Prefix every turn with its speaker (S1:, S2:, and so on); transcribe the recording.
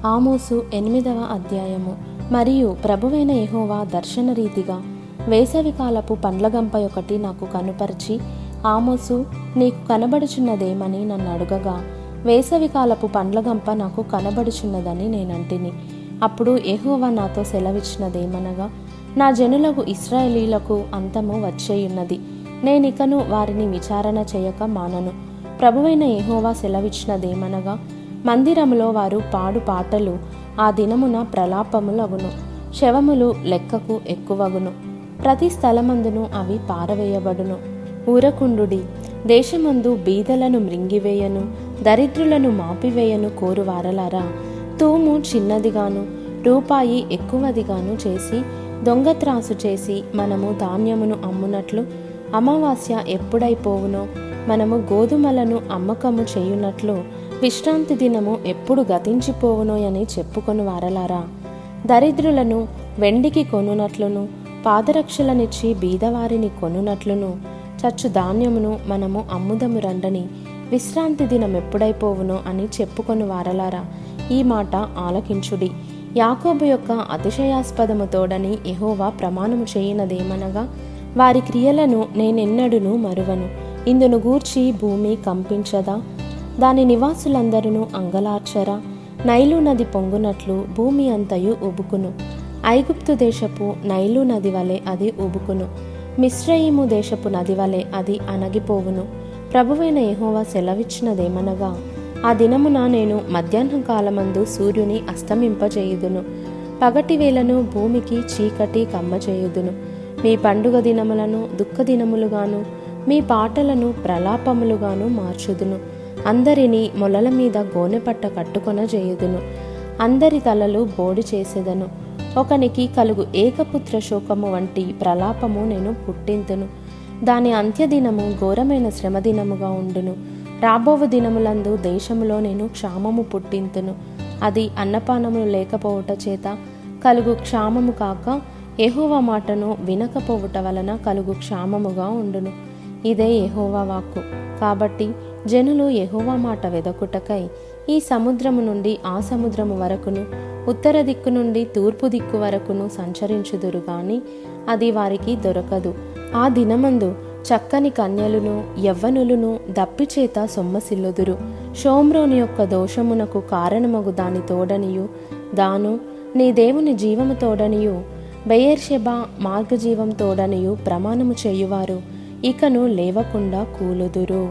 S1: ఆమోసు 8వ అధ్యాయము. మరియు ప్రభువైన యెహోవా దర్శనరీతిగా వేసవికాలపు పండ్లగంప ఒకటి నాకు కనుపరిచి, ఆమోసు, నీకు కనబడుచున్నదేమని నన్ను అడుగగా, వేసవికాలపు పండ్లగంప నాకు కనబడుచున్నదని నేనంటిని. అప్పుడు యెహోవా నాతో సెలవిచ్చినదేమనగా, నా జనులకు ఇశ్రాయేలీయులకు అంతము వచ్చేయున్నది, నేనికను వారిని విచారణ చేయక మానను. ప్రభువైన యెహోవా సెలవిచ్చినదేమనగా, మందిరములో వారు పాడు పాటలు ఆ దినమున ప్రలాపములగును, శవములు లెక్కకు ఎక్కువగును, ప్రతి స్థలమందును అవి పారవేయబడును. ఊరకుండుడి, దేశమందు బీదలను మృంగివేయను, దరిద్రులను మాపివేయను కోరువారలారా, తూము చిన్నదిగాను రూపాయి ఎక్కువదిగాను చేసి దొంగత్రాసు చేసి మనము ధాన్యమును అమ్మునట్లు, అమావాస్య ఎప్పుడైపోవునో మనము గోధుమలను అమ్మకము చేయునట్లు, విశ్రాంతి దినము ఎప్పుడు గతించిపోవునో అని చెప్పుకొని వారలారా, దరిద్రులను వెండికి కొనునట్లును, పాదరక్షలనిచ్చి బీదవారిని కొనునట్లును, చచ్చు ధాన్యమును మనము అమ్ముదము రండని, విశ్రాంతి దినం ఎప్పుడైపోవునో అని చెప్పుకొని వారలారా, ఈ మాట ఆలకించుడి. యాకోబు యొక్క అతిశయాస్పదము తోడని యెహోవా ప్రమాణము చేయునదేమనగా, వారి క్రియలను నేనెన్నడును మరువను. ఇందును గూర్చి భూమి కంపించదా? దాని నివాసులందరూ అంగలార్చరా? నైలు నది పొంగునట్లు భూమి అంతయు ఉబుకును. ఐగుప్తు దేశపు నైలు నది వలె అది ఉబుకును, మిస్రయీము దేశపు నది వలె అది అణగిపోవును. ప్రభువైన యెహోవా సెలవిచ్చినదేమనగా, ఆ దినమున నేను మధ్యాహ్న కాలమందు సూర్యుని అస్తమింపచేయుదును, పగటి వేళను భూమికి చీకటి కమ్మచేయుదును. మీ పండుగ దినములను దుఃఖ దినములుగాను, మీ పాటలను ప్రలాపములుగాను మార్చుదును. అందరినీ మొలల మీద గోనెపట్ట కట్టుకొన చేయుదును, అందరి తలలు బోడి చేసేదను. ఒకనికి కలుగు ఏకపుత్ర శోకము వంటి ప్రలాపము నేను పుట్టింతును. దాని అంత్యదినము ఘోరమైన శ్రమదినముగా ఉండును. రాబోవు దినములందు దేశములో నేను క్షామము పుట్టింతును. అది అన్నపానములు లేకపోవుట చేత కలుగు క్షామము కాక, యెహోవా మాటను వినకపోవుట వలన కలుగు క్షామముగా ఉండును. ఇదే యెహోవా వాక్కు. కాబట్టి జనులు యెహోవా మాట వెదకుటకై ఈ సముద్రము నుండి ఆ సముద్రము వరకును, ఉత్తర దిక్కు నుండి తూర్పు దిక్కు వరకును సంచరించుదురు గాని అది వారికి దొరకదు. ఆ దినమందు చక్కని కన్యలును యవ్వనులను దప్పిచేత సొమ్మసిల్లుదురు. షోమ్రోను యొక్క దోషమునకు కారణమగు దాని తోడనియు, దాను నీ దేవుని జీవము తోడనియు, బెయేర్షెబా మార్గజీవం తోడనియు ప్రమాణము చేయువారు ఇకను లేవకుండా కూలుదురు.